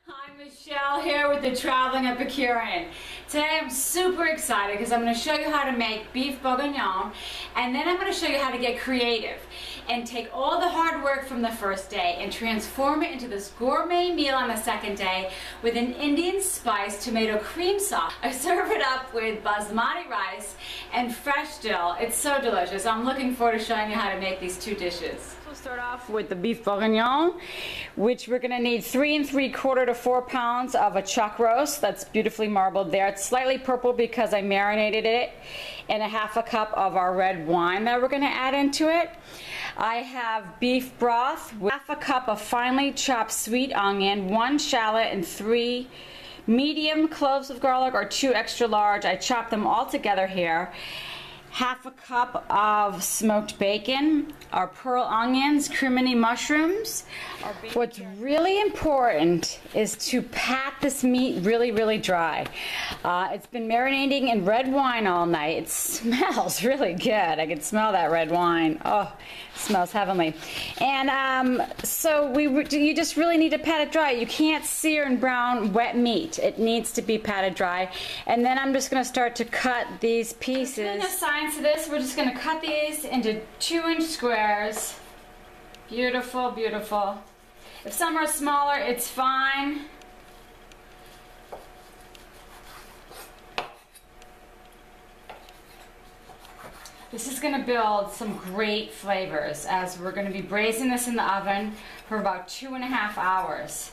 Hi, Michelle here with the Traveling Epicurean. Today I'm super excited because I'm going to show you how to make beef bourguignon, and then I'm going to show you how to get creative and take all the hard work from the first day and transform it into this gourmet meal on the second day with an Indian spice tomato cream sauce. I serve it up with basmati rice and fresh dill. It's so delicious. I'm looking forward to showing you how to make these two dishes. We'll start off with the beef bourguignon, which we're going to need 3 3/4 to 4 pounds of a chuck roast. That's beautifully marbled there. It's slightly purple because I marinated it, and a 1/2 cup of our red wine that we're going to add into it. I have beef broth with 1/2 cup of finely chopped sweet onion, 1 shallot, and 3 medium cloves of garlic or 2 extra large. I chopped them all together here. 1/2 cup of smoked bacon, our pearl onions, crimini mushrooms. What's really important is to pat this meat really dry. It's been marinating in red wine all night. It smells really good. I can smell that red wine. Oh, it smells heavenly. And so you just really need to pat it dry. You can't sear and brown wet meat. It needs to be patted dry. And then I'm just going to start to cut these pieces. There's no science to this. We're just going to cut these into 2-inch squares. Beautiful, beautiful. If some are smaller, it's fine. This is going to build some great flavors as we're going to be braising this in the oven for about 2.5 hours.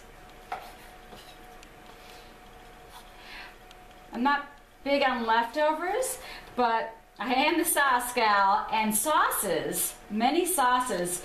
I'm not big on leftovers, but I am the sauce gal, and sauces, many sauces,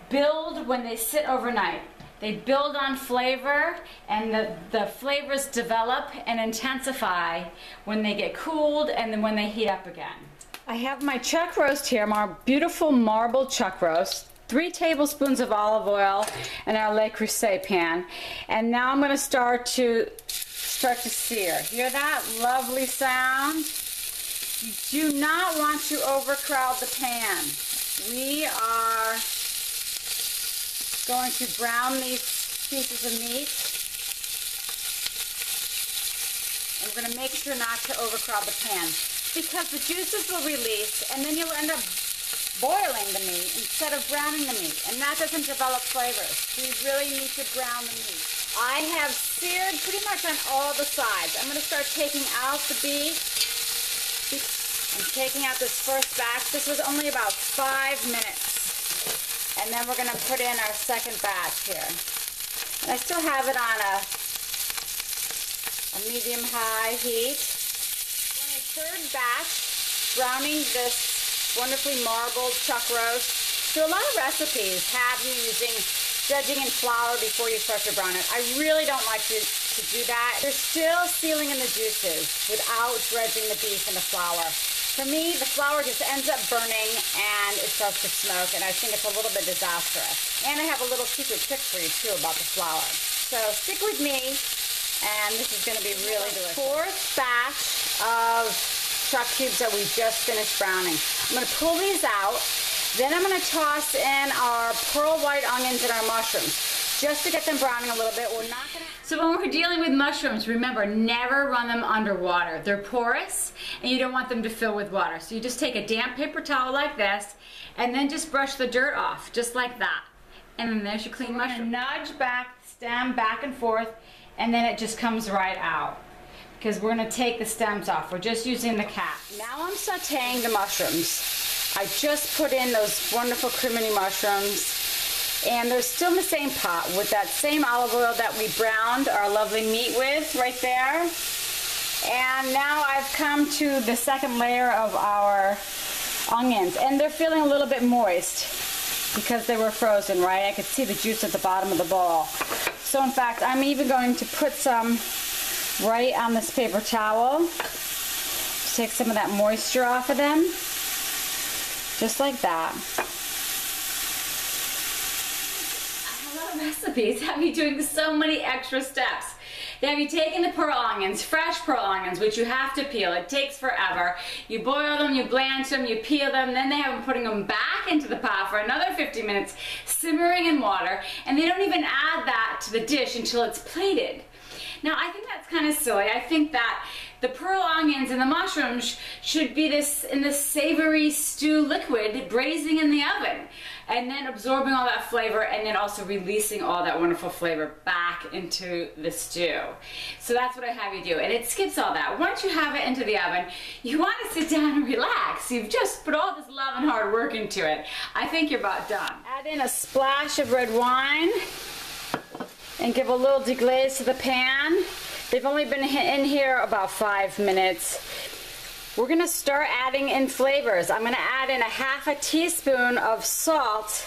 build when they sit overnight. They build on flavor, and the flavors develop and intensify when they get cooled and then when they heat up again. I have my chuck roast here, my beautiful marbled chuck roast, 3 tablespoons of olive oil in our Le Creuset pan. And now I'm going to start to sear. Hear that lovely sound? You do not want to overcrowd the pan. We are going to brown these pieces of meat, and we're going to make sure not to overcrowd the pan because the juices will release, and then you'll end up boiling the meat instead of browning the meat, and that doesn't develop flavors. You really need to brown the meat. I have seared pretty much on all the sides. I'm going to start taking out the beef. I'm taking out this first batch. This was only about 5 minutes. And then we're going to put in our second batch here. And I still have it on a medium-high heat. On a third batch, browning this wonderfully marbled chuck roast. So a lot of recipes have you dredging in flour before you start to brown it. I really don't like to do that. You're still sealing in the juices without dredging the beef in the flour. For me, the flour just ends up burning and it starts to smoke, and I think it's a little bit disastrous. And I have a little secret trick for you too about the flour. So stick with me, and this is going to be really delicious. 4th batch of chuck cubes that we just finished browning. I'm going to pull these out. Then I'm going to toss in our pearl white onions and our mushrooms, just to get them browning a little bit. We're not going to... So when we're dealing with mushrooms, remember, never run them underwater. They're porous, and you don't want them to fill with water. So you just take a damp paper towel like this, and then just brush the dirt off, just like that. And then there's your clean mushroom. Nudge back the stem back and forth, and then it just comes right out. Because we're going to take the stems off. We're just using the cap. Now I'm sautéing the mushrooms. I just put in those wonderful crimini mushrooms, and they're still in the same pot with that same olive oil that we browned our lovely meat with right there. And now I've come to the second layer of our onions, and they're feeling a little bit moist because they were frozen, right? I could see the juice at the bottom of the bowl. So in fact, I'm even going to put some right on this paper towel to take some of that moisture off of them. Just like that. A lot of recipes have me doing so many extra steps. They have you taking the pearl onions, fresh pearl onions, which you have to peel. It takes forever. You boil them, you blanch them, you peel them, then they have them putting them back into the pot for another 50 minutes, simmering in water, and they don't even add that to the dish until it's plated. Now, I think that's kind of silly. I think that the pearl onions and the mushrooms should be in this savory stew liquid, braising in the oven, and then absorbing all that flavor, and then also releasing all that wonderful flavor back into the stew. So that's what I have you do, and it skips all that. Once you have it into the oven, you want to sit down and relax. You've just put all this love and hard work into it. I think you're about done. Add in a splash of red wine and give a little deglaze to the pan. They've only been in here about 5 minutes. We're gonna start adding in flavors. I'm gonna add in a ½ teaspoon of salt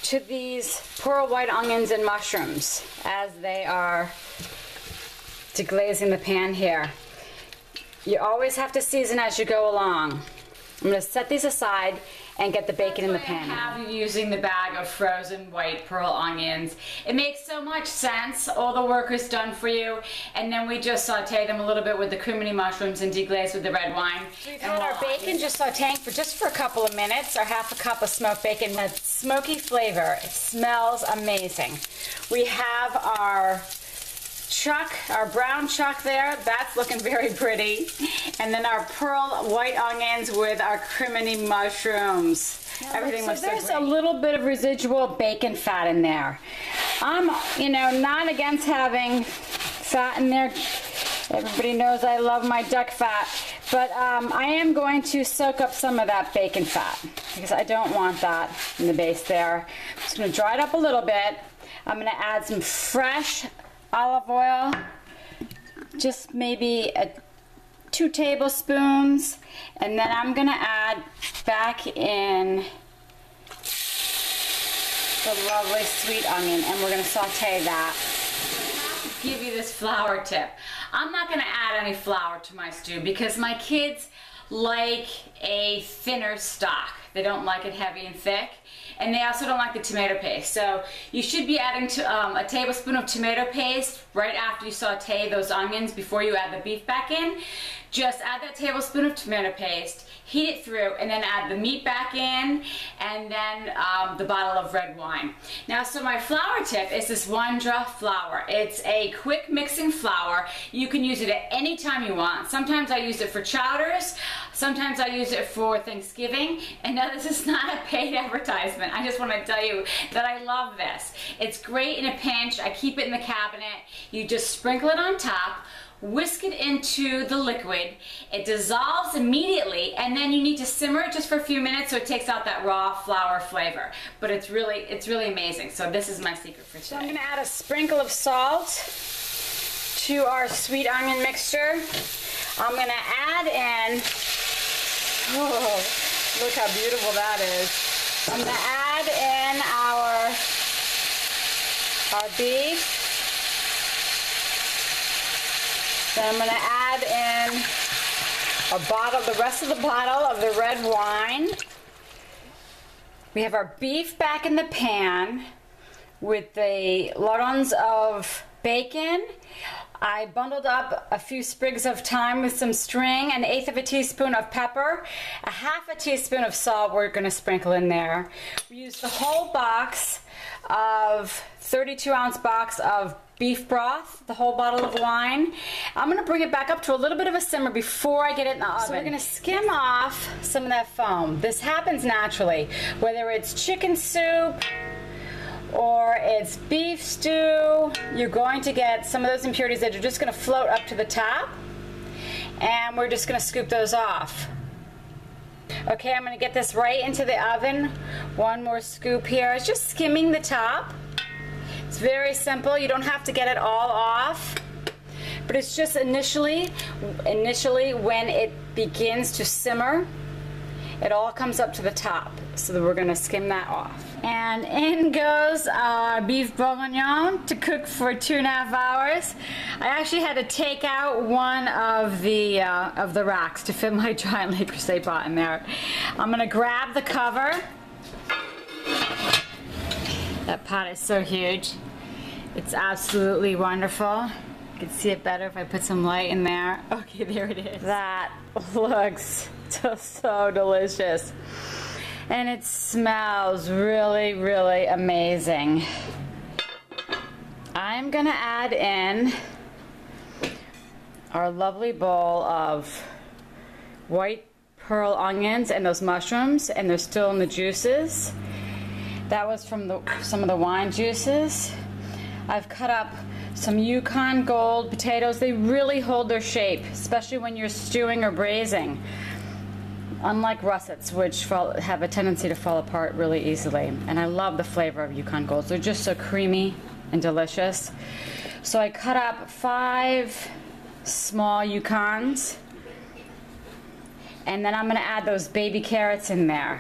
to these pearl white onions and mushrooms as they are deglazing the pan here. You always have to season as you go along. I'm gonna set these aside and get the bacon in the pan. I have you using the bag of frozen white pearl onions. It makes so much sense. All the work is done for you, and then we just saute them a little bit with the crimini mushrooms and deglaze with the red wine. We've had our bacon just sauteing for a couple of minutes, our ½ cup of smoked bacon. That smoky flavor, it smells amazing. We have our chuck, our brown chuck there, that's looking very pretty. And then our pearl white onions with our crimini mushrooms. Everything looks so great. There's a little bit of residual bacon fat in there. I'm, not against having fat in there. Everybody knows I love my duck fat. But I am going to soak up some of that bacon fat because I don't want that in the base there. I'm just going to dry it up a little bit. I'm going to add some fresh olive oil, just maybe 2 tablespoons, and then I'm gonna add back in the lovely sweet onion, and we're gonna saute that. I have to give you this flour tip. I'm not gonna add any flour to my stew because my kids like a thinner stock. They don't like it heavy and thick. And they also don't like the tomato paste. So you should be adding a tablespoon of tomato paste right after you saute those onions before you add the beef back in. Just add that tablespoon of tomato paste, heat it through, and then add the meat back in, and then the bottle of red wine. Now, so my flour tip is this Wondra flour. It's a quick mixing flour. You can use it at any time you want. Sometimes I use it for chowders, sometimes I use it for Thanksgiving, and now this is not a paid advertisement. I just want to tell you that I love this. It's great in a pinch. I keep it in the cabinet. You just sprinkle it on top, whisk it into the liquid. It dissolves immediately, and then you need to simmer it just for a few minutes so it takes out that raw flour flavor. But it's really amazing. So this is my secret for today. So I'm going to add a sprinkle of salt to our sweet onion mixture. I'm going to add in, oh, look how beautiful that is. I'm going to add in our beef. Then I'm going to add in the rest of the bottle of the red wine. We have our beef back in the pan with the lardons of bacon. I bundled up a few sprigs of thyme with some string, 1/8 teaspoon of pepper, 1/2 teaspoon of salt we're going to sprinkle in there. We used the whole box of 32-ounce box of beef broth, the whole bottle of wine. I'm going to bring it back up to a little bit of a simmer before I get it in the oven. So we're going to skim off some of that foam. This happens naturally, whether it's chicken soup or it's beef stew. You're going to get some of those impurities that are just going to float up to the top, and we're just going to scoop those off. Okay, I'm going to get this right into the oven. One more scoop here. It's just skimming the top. It's very simple. You don't have to get it all off, but it's just initially when it begins to simmer, it all comes up to the top. So we're going to skim that off. And in goes our beef bourguignon to cook for 2.5 hours. I actually had to take out one of the racks to fit my giant Le Creuset pot in there. I'm going to grab the cover. That pot is so huge. It's absolutely wonderful. You can see it better if I put some light in there. Okay, there it is. That looks just so delicious. And it smells really, really amazing. I'm gonna add in our lovely bowl of white pearl onions and those mushrooms, and they're still in the juices. That was from some of the wine juices. I've cut up some Yukon Gold potatoes. They really hold their shape, especially when you're stewing or braising. Unlike russets, which have a tendency to fall apart really easily. And I love the flavor of Yukon Golds. They're just so creamy and delicious. So I cut up 5 small Yukons. And then I'm gonna add those baby carrots in there.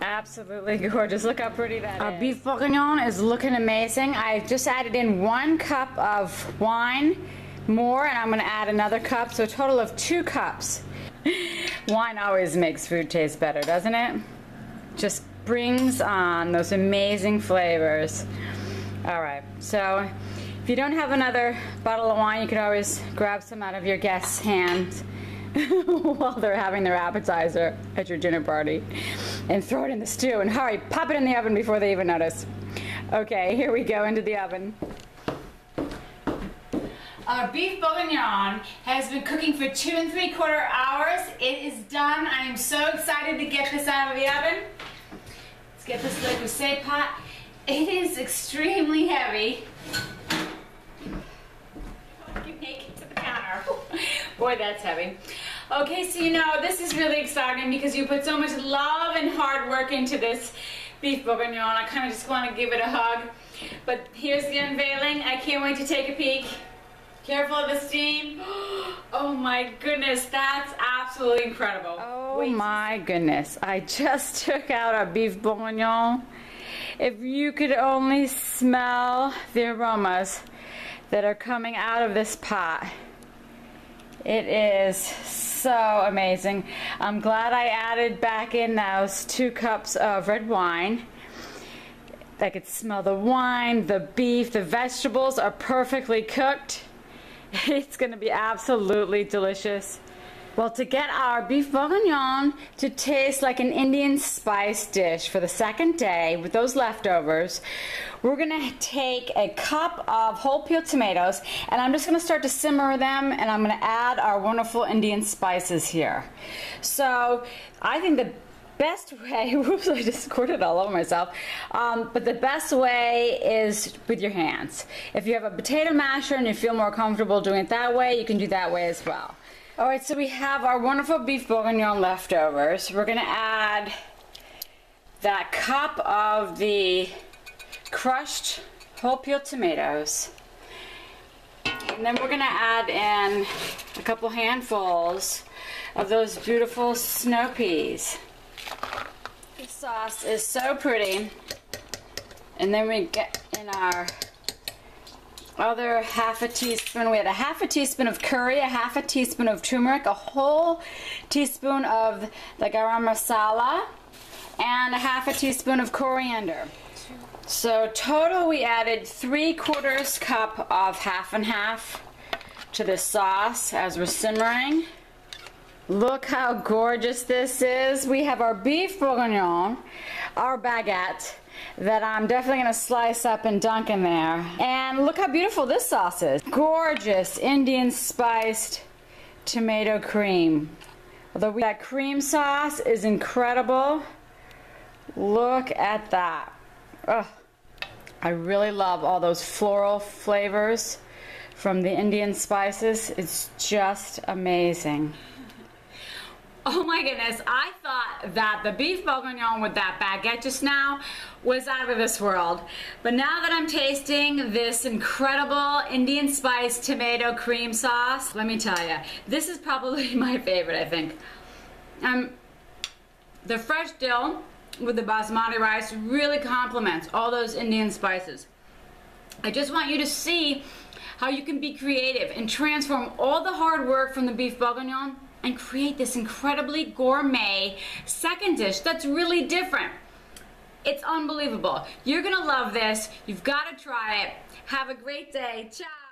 Absolutely gorgeous. Look how pretty that is. Our beef bourguignon is looking amazing. I just added in 1 cup of wine more, and I'm gonna add another cup, so a total of 2 cups. Wine always makes food taste better, doesn't it? Just brings on those amazing flavors. All right, so if you don't have another bottle of wine, you can always grab some out of your guest's hands while they're having their appetizer at your dinner party and throw it in the stew, and hurry, pop it in the oven before they even notice. Okay, here we go into the oven. Our beef bourguignon has been cooking for 2 3/4 hours. It is done. I am so excited to get this out of the oven. Let's get this Le Creuset pot. It is extremely heavy. You make it to the counter. Boy, that's heavy. Okay, so you know, this is really exciting because you put so much love and hard work into this beef bourguignon. I kind of just want to give it a hug. But here's the unveiling. I can't wait to take a peek. Careful of the steam. Oh my goodness, that's absolutely incredible. Oh my goodness, I just took out our beef bourguignon. If you could only smell the aromas that are coming out of this pot. It is so amazing. I'm glad I added back in those 2 cups of red wine. I could smell the wine, the beef, the vegetables are perfectly cooked. It's going to be absolutely delicious. Well, to get our beef bourguignon to taste like an Indian spice dish for the second day with those leftovers, we're going to take a cup of whole peeled tomatoes, and I'm just going to start to simmer them, and I'm going to add our wonderful Indian spices here. So I think the best way, whoops, I just squirted all over myself, but the best way is with your hands. If you have a potato masher and you feel more comfortable doing it that way, you can do that way as well. All right, so we have our wonderful beef bourguignon leftovers. We're gonna add that cup of the crushed whole peeled tomatoes. And then we're gonna add in a couple handfuls of those beautiful snow peas. This sauce is so pretty. And then we get in our other half a teaspoon. We had a half a teaspoon of curry, a half a teaspoon of turmeric, a whole teaspoon of the garam masala, and a half a teaspoon of coriander. So total we added 3/4 cup of half and half to this sauce as we're simmering. Look how gorgeous this is. We have our beef bourguignon, our baguette, that I'm definitely going to slice up and dunk in there. And look how beautiful this sauce is. Gorgeous Indian spiced tomato cream. Although that cream sauce is incredible. Look at that. Ugh. I really love all those floral flavors from the Indian spices. It's just amazing. Oh my goodness, I thought that the beef bourguignon with that baguette just now was out of this world. But now that I'm tasting this incredible Indian spice tomato cream sauce, let me tell you, this is probably my favorite, I think. The fresh dill with the basmati rice really complements all those Indian spices. I just want you to see how you can be creative and transform all the hard work from the beef bourguignon and create this incredibly gourmet second dish that's really different. It's unbelievable. You're gonna love this. You've got to try it. Have a great day. Ciao.